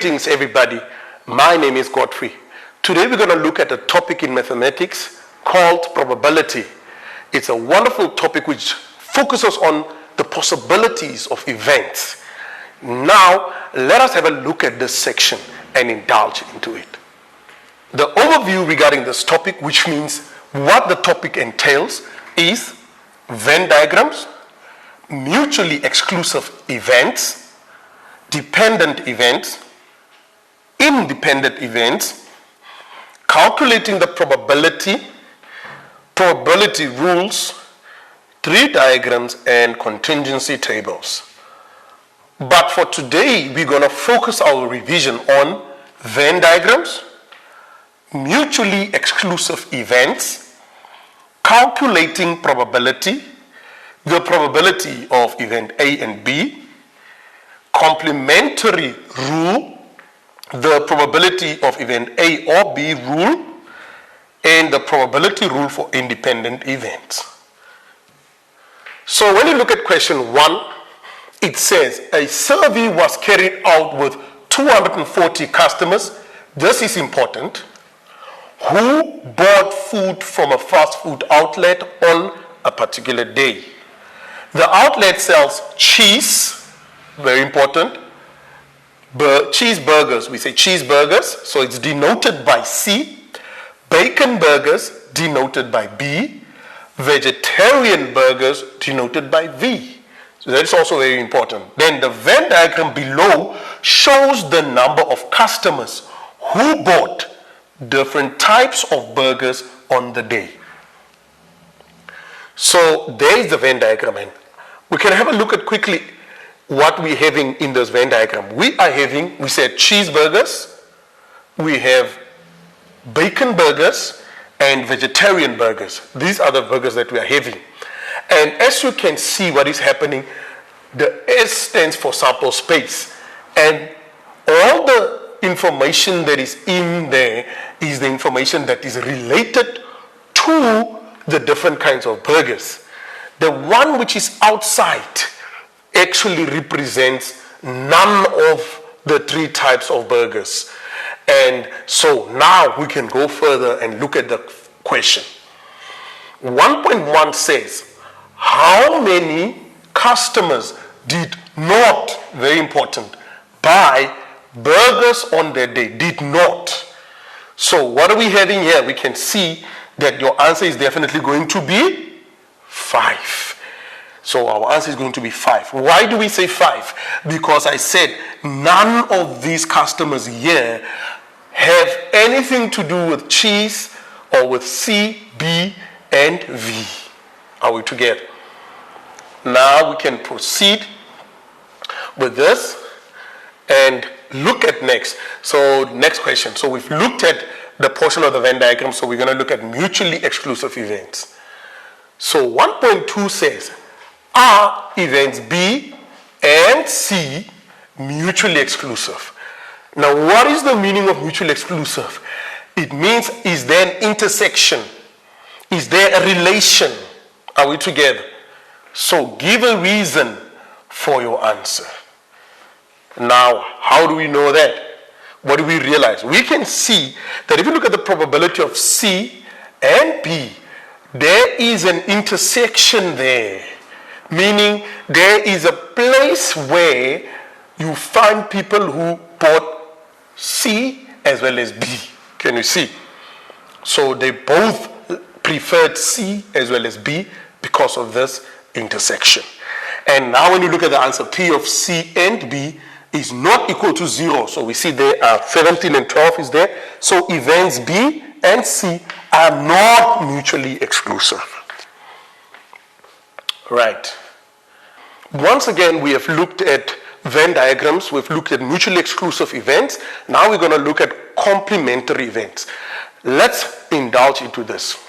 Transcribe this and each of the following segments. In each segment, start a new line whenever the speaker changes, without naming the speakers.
Greetings everybody, my name is Godfrey. Today we're going to look at a topic in mathematics called probability. It's a wonderful topic which focuses on the possibilities of events. Now let us have a look at this section and indulge into it. The overview regarding this topic, which means what the topic entails, is Venn diagrams, mutually exclusive events, dependent events, independent events, calculating the probability rules, tree diagrams, and contingency tables. But for today, we're going to focus our revision on Venn diagrams, mutually exclusive events, calculating probability, the probability of event A and B, complementary rule, the probability of event A or B rule, and the probability rule for independent events. So when you look at question 1, it says a survey was carried out with 240 customers. This is important. Who bought food from a fast food outlet on a particular day? The outlet sells cheese, very important, cheeseburgers, we say cheeseburgers, so it's denoted by C, bacon burgers denoted by B, vegetarian burgers denoted by V. So that is also very important. Then the Venn diagram below shows the number of customers who bought different types of burgers on the day. So there is the Venn diagram, and we can have a look at quickly what we're having in this Venn diagram. We said cheeseburgers, we have bacon burgers, and vegetarian burgers. These are the burgers that we are having. And as you can see what is happening, the S stands for sample space. And all the information that is in there is the information that is related to the different kinds of burgers. The one which is outside actually represents none of the three types of burgers. And so now we can go further and look at the question. 1.1 says, how many customers did not, very important, buy burgers on their day? Did not. So what are we having here? We can see that your answer is definitely going to be 5. So our answer is going to be 5. Why do we say 5? Because I said none of these customers here have anything to do with cheese or with C, B, and V. Are we together? Now we can proceed with this and look at next. So next question. So we've looked at the portion of the Venn diagram, so we're going to look at mutually exclusive events. So 1.2 says, are events B and C mutually exclusive? Now, what is the meaning of mutually exclusive? It means, is there an intersection? Is there a relation? Are we together? So, give a reason for your answer. Now, how do we know that? What do we realize? We can see that if you look at the probability of C and B, there is an intersection there. Meaning there is a place where you find people who bought C as well as B. Can you see? So they both preferred C as well as B because of this intersection. And now when you look at the answer, P of C and B is not equal to 0. So we see there are 17 and 12 is there. So events B and C are not mutually exclusive. Right. Once again, we have looked at Venn diagrams. We've looked at mutually exclusive events. Now we're going to look at complementary events. Let's indulge into this.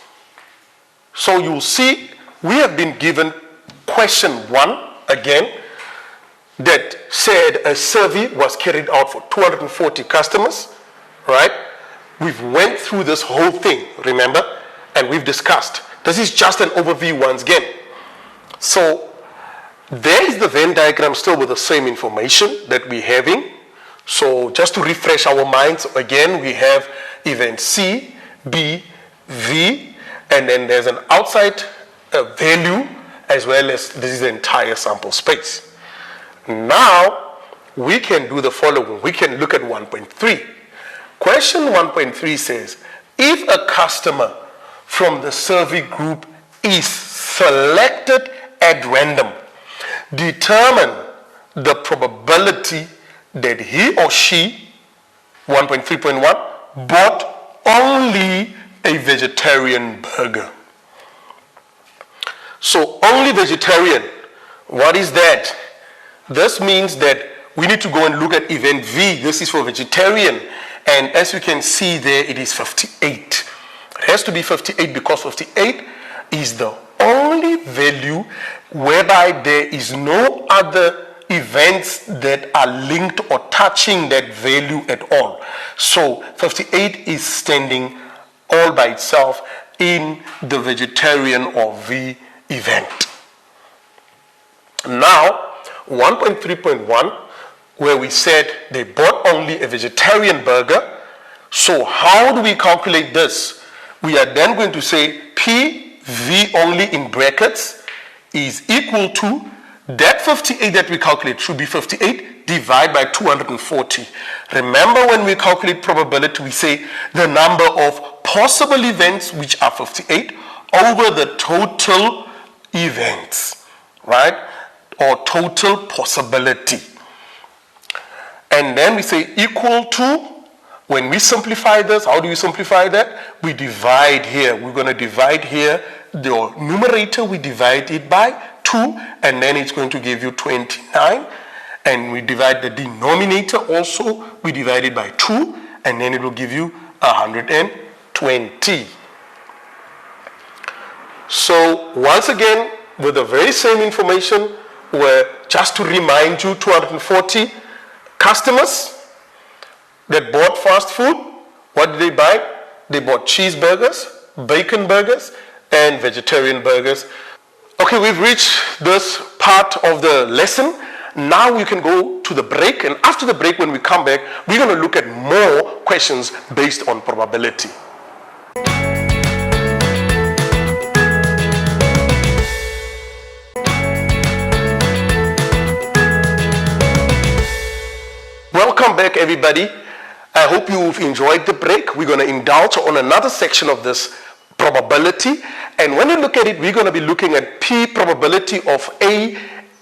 So you'll see we have been given question 1 again that said a survey was carried out for 240 customers, right? We've went through this whole thing, remember? And we've discussed. This is just an overview once again. So there is the Venn diagram still with the same information that we're having. So just to refresh our minds, again, we have event C, B, V, and then there's an outside value, as well as this is the entire sample space. Now, we can do the following. We can look at 1.3. Question 1.3 says, if a customer from the survey group is selected at random, determine the probability that he or she, 1.3.1, bought only a vegetarian burger. So only vegetarian, what is that? This means that we need to go and look at event V. This is for vegetarian. And as you can see there, it is 58. It has to be 58 because 58 is the only value whereby there is no other events that are linked or touching that value at all. So 58 is standing all by itself in the vegetarian or V event. Now, 1.3.1, where we said they bought only a vegetarian burger. So how do we calculate this? We are then going to say PV only in brackets is equal to that 58 that we calculate should be 58 divided by 240. Remember, when we calculate probability, we say the number of possible events, which are 58, over the total events, right? Or total possibility. And then we say equal to, when we simplify this, how do you simplify that? We divide here. We're going to divide here, the numerator, we divide it by 2, and then it's going to give you 29. And we divide the denominator also, we divide it by 2, and then it will give you 120. So once again, with the very same information, where just to remind you, 240 customers that bought fast food. What did they buy? They bought cheeseburgers, bacon burgers, and vegetarian burgers. Okay, we've reached this part of the lesson. Now we can go to the break, and after the break, when we come back, we're going to look at more questions based on probability. Welcome back, everybody. I hope you've enjoyed the break. We're going to indulge on another section of this probability. And when you look at it, we're going to be looking at P probability of A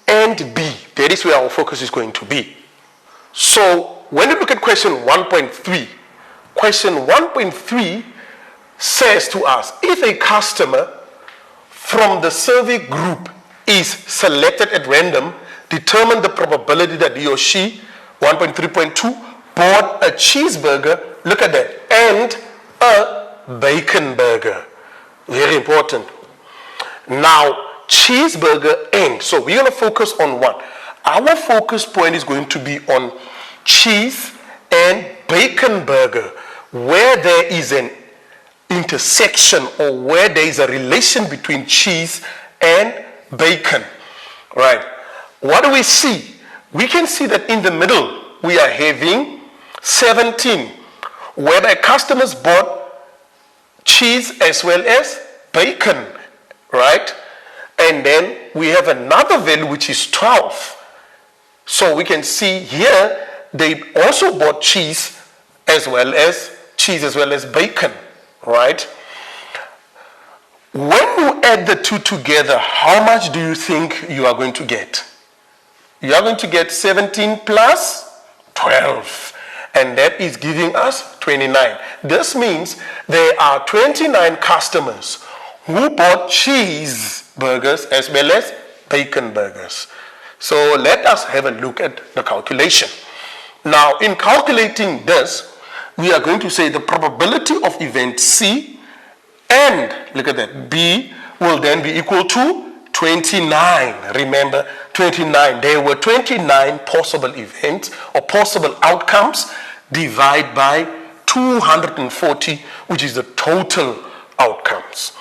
and B. That is where our focus is going to be. So when you look at question 1.3, question 1.3 says to us, if a customer from the survey group is selected at random, determine the probability that he or she 1.3.2 bought a cheeseburger, look at that, and a bacon burger. Very important. Now, cheeseburger and, so we're going to focus on one. Our focus point is going to be on cheese and bacon burger, where there is an intersection or where there is a relation between cheese and bacon. Right. What do we see? We can see that in the middle, we are having 17, whereby customers bought cheese as well as bacon, right? And then we have another value, which is 12. So we can see here, they also bought cheese as well as bacon, right? When you add the two together, how much do you think you are going to get? You are going to get 17 plus 12. And that is giving us 29. This means there are 29 customers who bought cheeseburgers as well as bacon burgers. So let us have a look at the calculation. Now, in calculating this, we are going to say the probability of event C and, look at that, B will then be equal to 29. Remember, 29. There were 29 possible events or possible outcomes. Divide by 240, which is the total outcomes.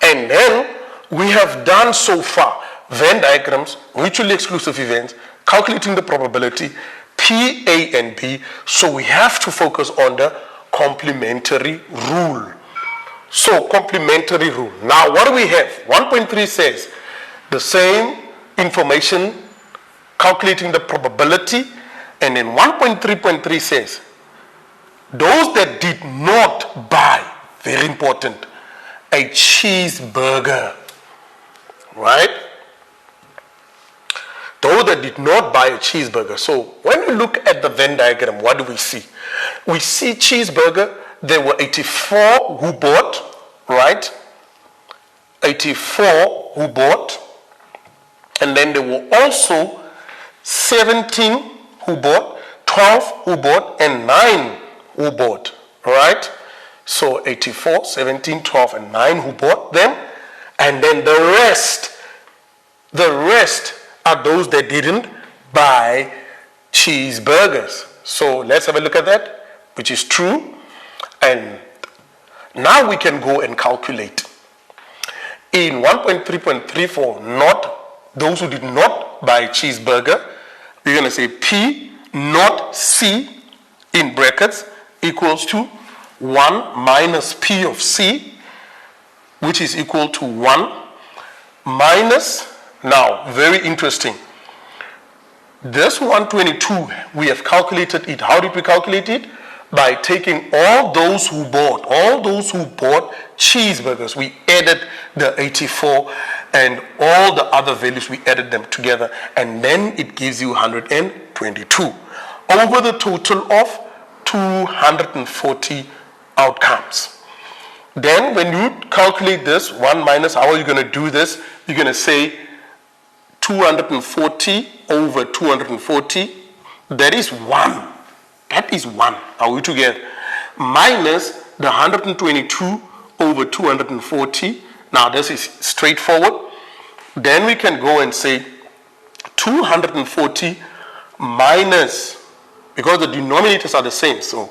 And then we have done so far Venn diagrams, mutually exclusive events, calculating the probability, P, A, and B. So we have to focus on the complementary rule. So complementary rule. Now what do we have? 1.3 says the same information, calculating the probability, and then 1.3.3 says those that did not buy, very important, a cheeseburger, right? Those that did not buy a cheeseburger. So when we look at the Venn diagram, what do we see? We see cheeseburger. There were 84 who bought, right? 84 who bought. And then there were also 17 who bought, 12 who bought, and 9 who bought, right? So 84, 17, 12, and 9 who bought them. And then the rest are those that didn't buy cheeseburgers. So let's have a look at that, which is true. And now we can go and calculate. In 1.3.34, not those who did not buy cheeseburger, we're going to say P not C in brackets equals to 1 minus P of C, which is equal to 1 minus, now very interesting, this 122, we have calculated it. How did we calculate it? By taking all those who bought cheeseburgers, we added the 84 and all the other values, we added them together, and then it gives you 122 over the total of 240 outcomes. Then when you calculate this, 1 minus, how are you going to do this? You're going to say 240 over 240, that is 1. That is 1. Are we together? Minus the 122 over 240. Now this is straightforward. Then we can go and say 240 minus, because the denominators are the same. So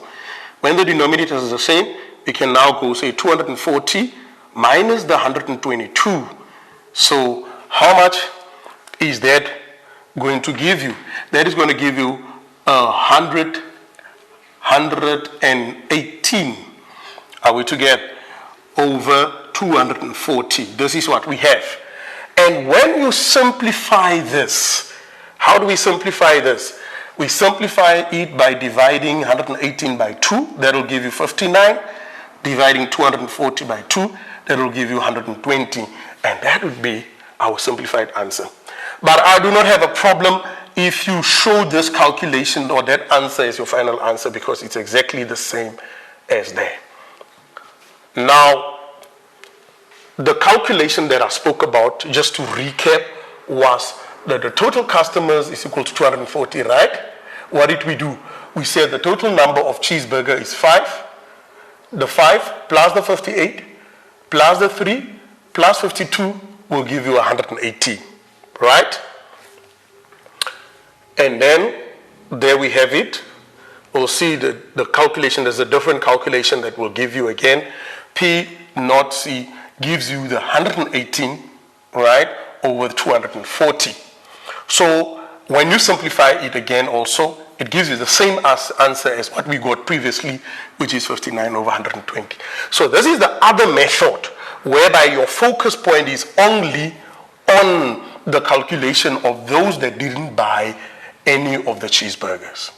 when the denominators are the same, we can now go say 240 minus the 122. So how much is that going to give you? That is going to give you 118. Are we together? Over 240. This is what we have. And when you simplify this, how do we simplify this? We simplify it by dividing 118 by 2. That will give you 59. Dividing 240 by 2. That will give you 120. And that would be our simplified answer. But I do not have a problem if you show this calculation or that answer as your final answer, because it's exactly the same as there. Now, the calculation that I spoke about, just to recap, was that the total customers is equal to 240, right? What did we do? We said the total number of cheeseburger is 5. The 5 plus the 58 plus the 3 plus 52 will give you 180, right? And then there we have it. We'll see the calculation. There's a different calculation that will give you again. P not C gives you the 118, right, over 240. So when you simplify it again also, it gives you the same answer as what we got previously, which is 59 over 120. So this is the other method whereby your focus point is only on the calculation of those that didn't buy any of the cheeseburgers.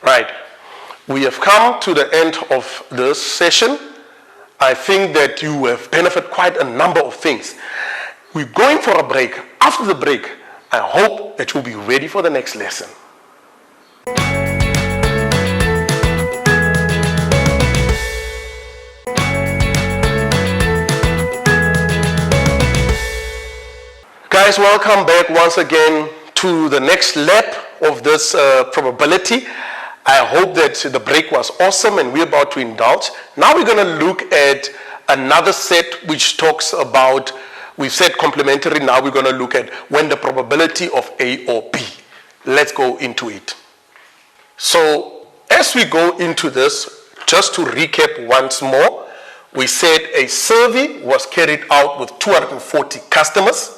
Right. We have come to the end of this session. I think that you have benefited quite a number of things. We're going for a break. After the break, I hope that you'll be ready for the next lesson. Guys, welcome back once again to the next lap of this probability. I hope that the break was awesome and we're about to indulge. Now we're going to look at another set which talks about, we've said complementary, now we're going to look at when the probability of A or B. Let's go into it. So as we go into this, just to recap once more, we said a survey was carried out with 240 customers.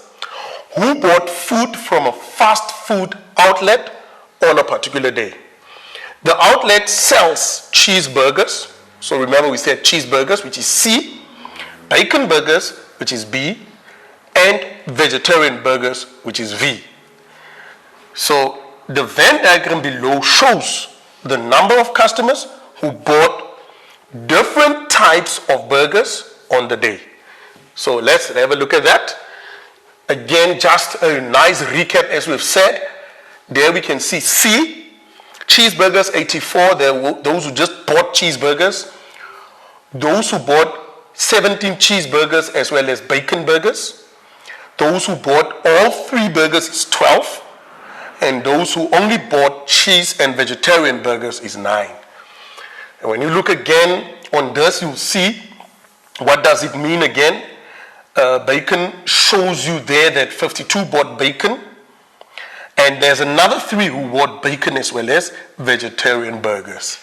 who bought food from a fast food outlet on a particular day. The outlet sells cheeseburgers. So remember we said cheeseburgers, which is C, bacon burgers, which is B, and vegetarian burgers, which is V. So the Venn diagram below shows the number of customers who bought different types of burgers on the day. So let's have a look at that. Again, just a nice recap as we've said. There we can see C, cheeseburgers 84, those who just bought cheeseburgers. Those who bought 17 cheeseburgers as well as bacon burgers. Those who bought all 3 burgers is 12. And those who only bought cheese and vegetarian burgers is 9. And when you look again on this, you see what does it mean again. Bacon shows you there that 52 bought bacon. And there's another 3 who bought bacon as well as vegetarian burgers.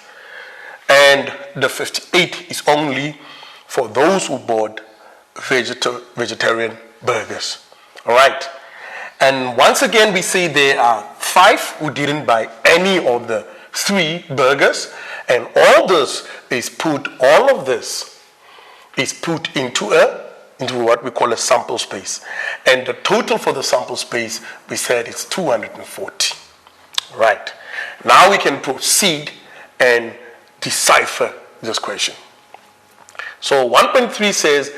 And the 58 is only for those who bought vegetarian burgers. All right. And once again, we see there are 5 who didn't buy any of the 3 burgers. And all this is put into what we call a sample space. And the total for the sample space, we said it's 240. Right. Now we can proceed and decipher this question. So 1.3 says,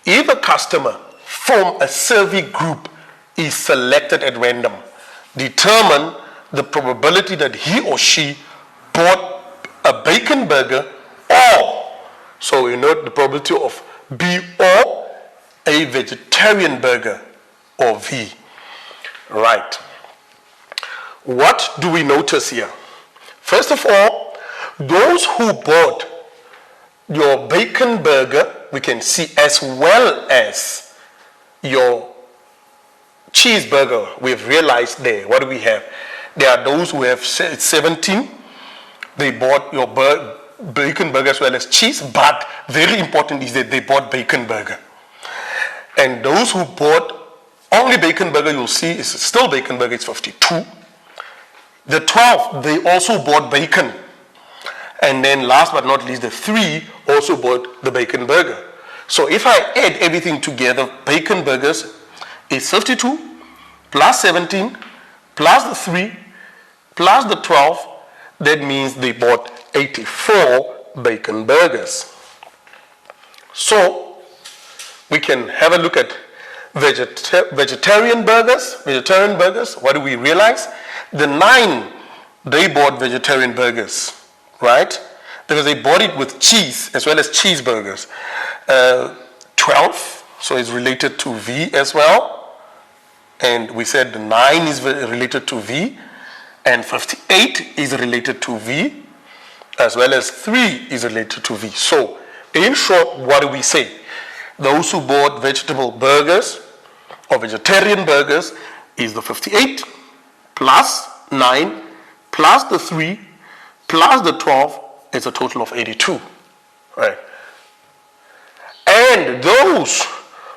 if a customer from a survey group is selected at random, determine the probability that he or she bought a bacon burger or, so you know the probability of B, or a vegetarian burger, or V. Right. What do we notice here? First of all, those who bought your bacon burger, we can see, as well as your cheeseburger. We've realized there, what do we have? There are those who have 17. They bought your bacon burger as well as cheese, but very important is that they bought bacon burger. And those who bought only bacon burger, you'll see is still bacon burger, it's 52. The 12, they also bought bacon. And then last but not least, the 3 also bought the bacon burger. So if I add everything together, bacon burgers is 52 plus 17 plus the 3 plus the 12, that means they bought 84 bacon burgers. So we can have a look at vegetarian burgers. What do we realize? The 9, they bought vegetarian burgers, right? Because they bought it with cheese as well as cheeseburgers. 12, so it's related to V as well. And we said the 9 is related to V. And 58 is related to V, as well as 3 is related to V. So, in short, what do we say? Those who bought vegetable burgers or vegetarian burgers is the 58 plus 9 plus the 3 plus the 12 is a total of 82. Right? And those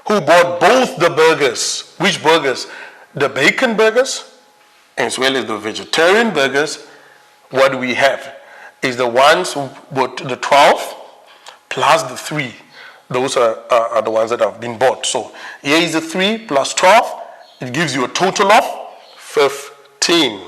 who bought both the burgers, which burgers? The bacon burgers as well as the vegetarian burgers, what do we have? Is the ones who bought the 12 plus the 3. Those are the ones that have been bought. So here is the 3 plus 12. It gives you a total of 15.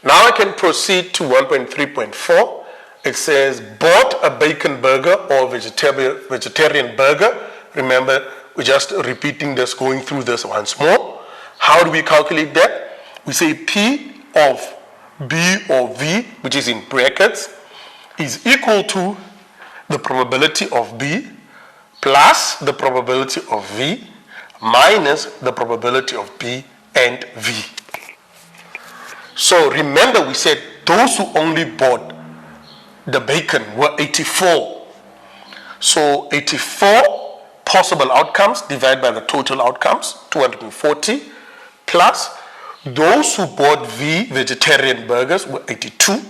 Now I can proceed to 1.3.4. It says bought a bacon burger or vegetarian burger. Remember, we're just repeating this, going through this once more. How do we calculate that? We say P of B or V, which is in brackets, is equal to the probability of B plus the probability of V minus the probability of B and V. So remember, we said those who only bought the bacon were 84. So 84 possible outcomes divided by the total outcomes, 240, plus those who bought V, vegetarian burgers, were 82.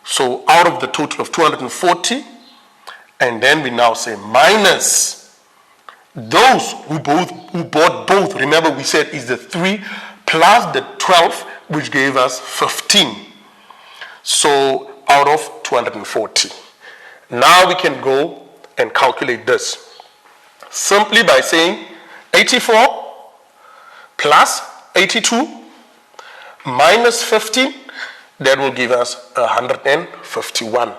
So out of the total of 240, and then we now say minus Those who bought both, remember we said is the 3 plus the 12, which gave us 15. So out of 240. Now we can go and calculate this. Simply by saying 84 plus 82 minus 15, that will give us 151.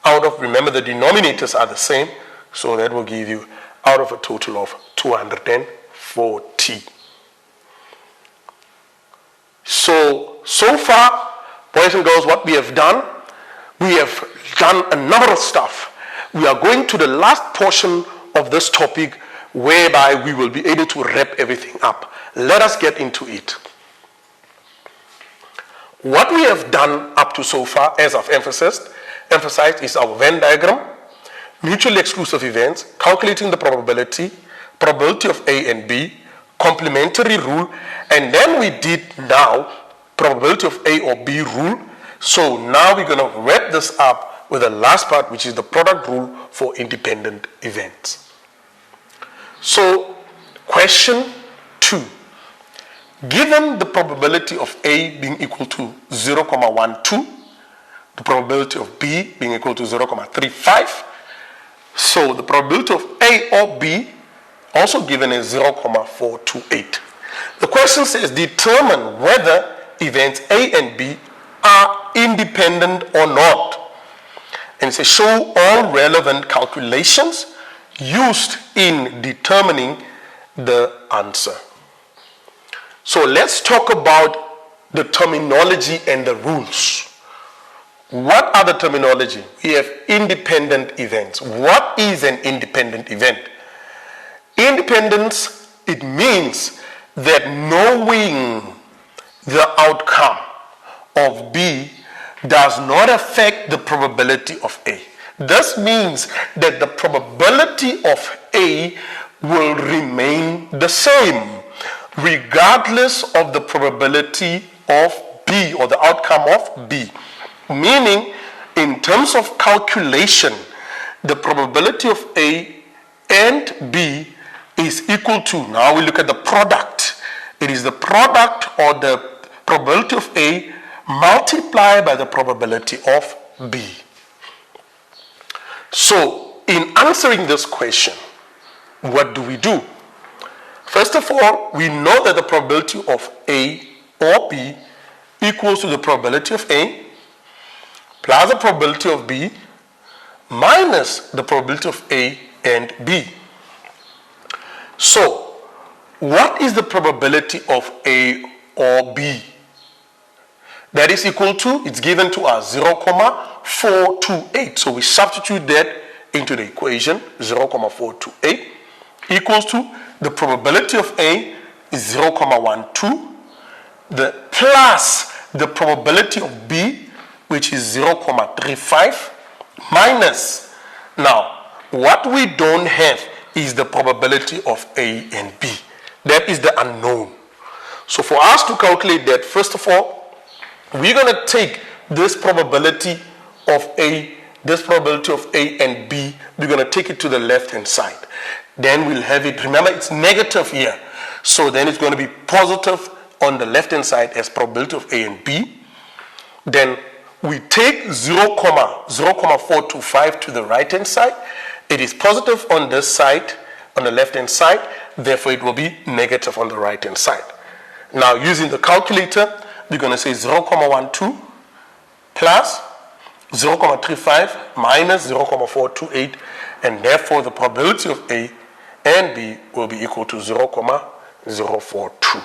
Out of, remember the denominators are the same, so that will give you out of a total of 240. So far, boys and girls, what we have done a number of stuff. We are going to the last portion of this topic whereby we will be able to wrap everything up. Let us get into it. What we have done up to so far, as I've emphasized is our Venn diagram, mutually exclusive events, calculating the probability of A and B, complementary rule, and then we did now probability of A or B rule. So now we're going to wrap this up with the last part, which is the product rule for independent events. So question 2. Given the probability of A being equal to 0.12, the probability of B being equal to 0.35, so the probability of A or B also given is 0.428. The question says determine whether events A and B are independent or not. And it says show all relevant calculations used in determining the answer. So let's talk about the terminology and the rules. What are the terminology? We have independent events. What is an independent event? Independence, it means that knowing the outcome of B does not affect the probability of A. This means that the probability of A will remain the same regardless of the probability of B or the outcome of B. Meaning, in terms of calculation, the probability of A and B is equal to, now we look at the product. It is the product or the probability of A multiplied by the probability of B. So, in answering this question, what do we do? First of all, we know that the probability of A or B equals to the probability of A plus the probability of B minus the probability of A and B. So, what is the probability of A or B? That is equal to, it's given to us 0.428. So we substitute that into the equation, 0.428 equals to the probability of A is 0.12, the plus the probability of B, which is 0.35, minus. Now, what we don't have is the probability of A and B. That is the unknown. So for us to calculate that, first of all, we're going to take this probability of A and B, we're going to take it to the left-hand side. Then we'll have it, remember it's negative here. So then it's going to be positive on the left-hand side as probability of A and B. Then we take 0.425 to the right-hand side. It is positive on this side, on the left-hand side. Therefore, it will be negative on the right-hand side. Now, using the calculator, we're going to say 0.12 plus 0.35 minus 0.428, and therefore the probability of A and B will be equal to 0.042.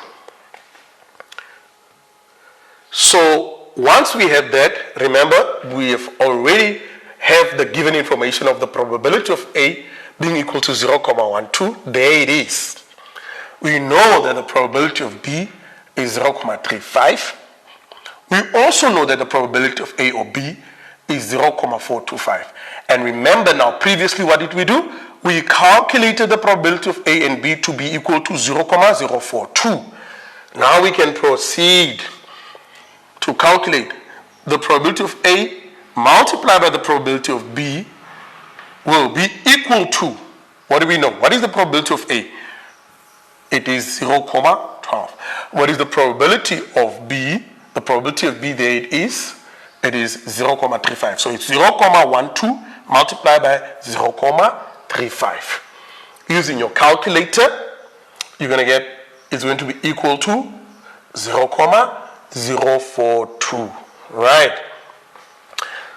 So once we have that, remember we have already have the given information of the probability of A being equal to 0.12. There it is. We know that the probability of B is 0.35. We also know that the probability of A or B is 0.425. And remember now, previously what did we do? We calculated the probability of A and B to be equal to 0.042. Now we can proceed to calculate the probability of A multiplied by the probability of B will be equal to What do we know? What is the probability of A? It is 0.12. What is the probability of B? The probability of B there it is 0.35. So it's 0.12 multiplied by 0.35. Using your calculator, you're going to get, it's going to be equal to 0.042, right?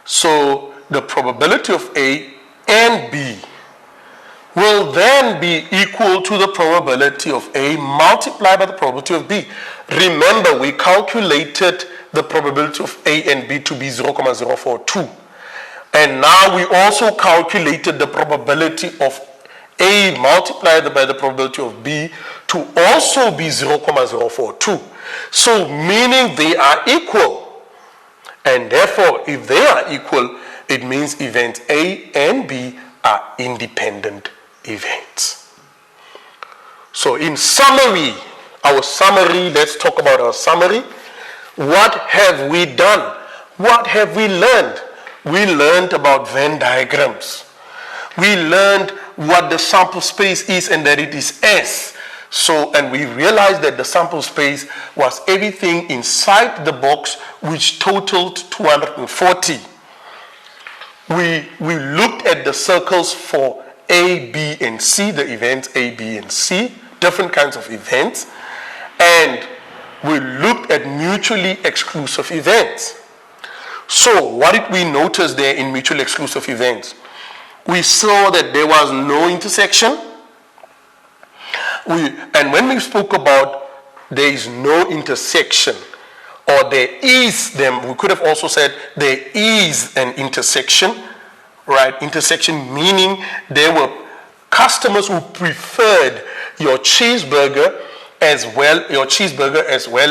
So the probability of A and B will then be equal to the probability of A multiplied by the probability of B. Remember, we calculated the probability of A and B to be 0.042. And now we also calculated the probability of A multiplied by the probability of B to also be 0.042. So meaning they are equal. And therefore, if they are equal, it means events A and B are independent events. So in summary, let's talk about our summary. What have we done? What have we learned? We learned about Venn diagrams. We learned what the sample space is and that it is S. So, and we realized that the sample space was everything inside the box, which totaled 240. We looked at the circles for A, B, and C, the events A, B, and C, different kinds of events, and we looked at mutually exclusive events. So what did we notice there in mutually exclusive events? We saw that there was no intersection. And when we spoke about there is no intersection, or there is them, we could have also said there is an intersection, right? Intersection meaning there were customers who preferred your cheeseburger as well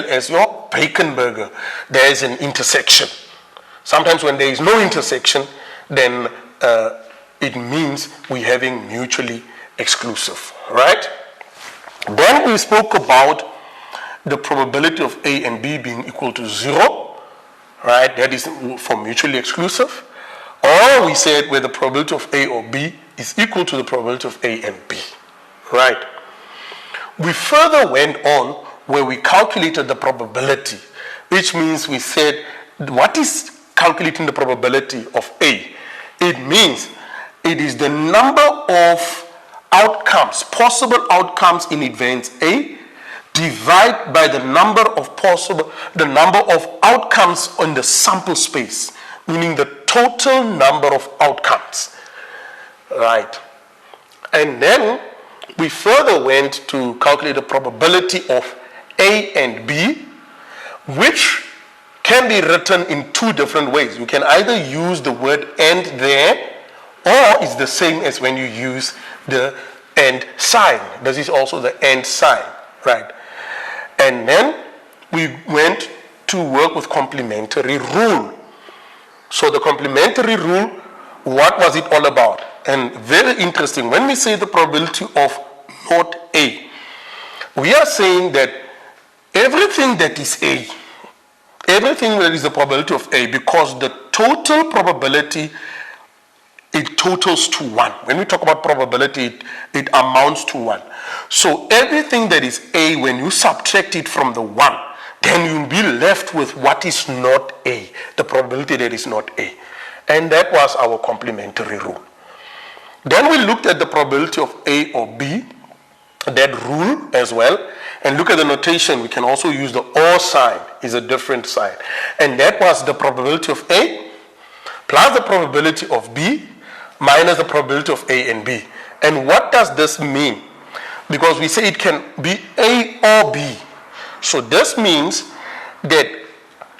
as your bacon burger. There is an intersection. Sometimes when there is no intersection, then it means we're having mutually exclusive, right? Then we spoke about the probability of A and B being equal to 0, right? That is for mutually exclusive. Or we said where the probability of A or B is equal to the probability of A and B, right? We further went on where we calculated the probability, which means we said, what is calculating the probability of A? It means it is the number of outcomes, possible outcomes in events A, divided by the number of outcomes on the sample space, meaning the total number of outcomes, right? And then we further went to calculate the probability of A and B, which can be written in two different ways. You can either use the word and there, or it's the same as when you use the and sign. This is also the and sign, right? And then we went to work with complementary rule. So the complementary rule, what was it all about? And very interesting, when we say the probability of not A, we are saying that everything that is A, everything that is the probability of A, because the total probability, it totals to 1. When we talk about probability, it amounts to 1. So everything that is A, when you subtract it from the 1, then you'll be left with what is not A, the probability that is not A. And that was our complementary rule. Then we looked at the probability of A or B, that rule as well, and look at the notation. We can also use the or sign, is a different sign. And that was the probability of A plus the probability of B minus the probability of A and B. And what does this mean? Because we say it can be A or B. So this means that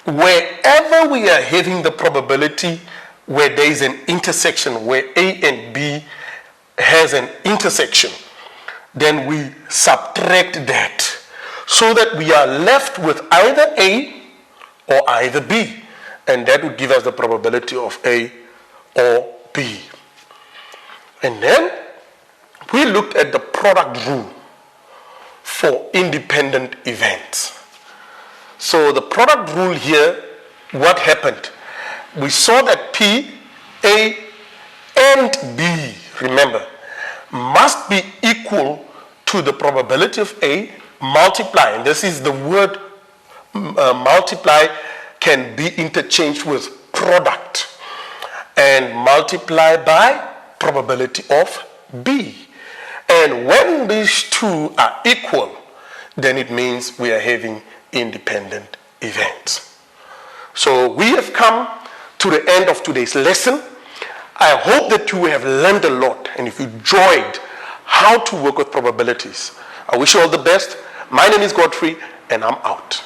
wherever we are having the probability where there is an intersection, where A and B has an intersection, then we subtract that so that we are left with either A or either B. And that would give us the probability of A or B. And then we looked at the product rule for independent events. So the product rule here, what happened? We saw that P, A, and B, remember, must be equal to the probability of A multiply. And this is the word multiply can be interchanged with product. And multiply by probability of B. And when these two are equal, then it means we are having independent events. So we have come to the end of today's lesson. I hope that you have learned a lot and if you enjoyed how to work with probabilities. I wish you all the best. My name is Godfrey and I'm out.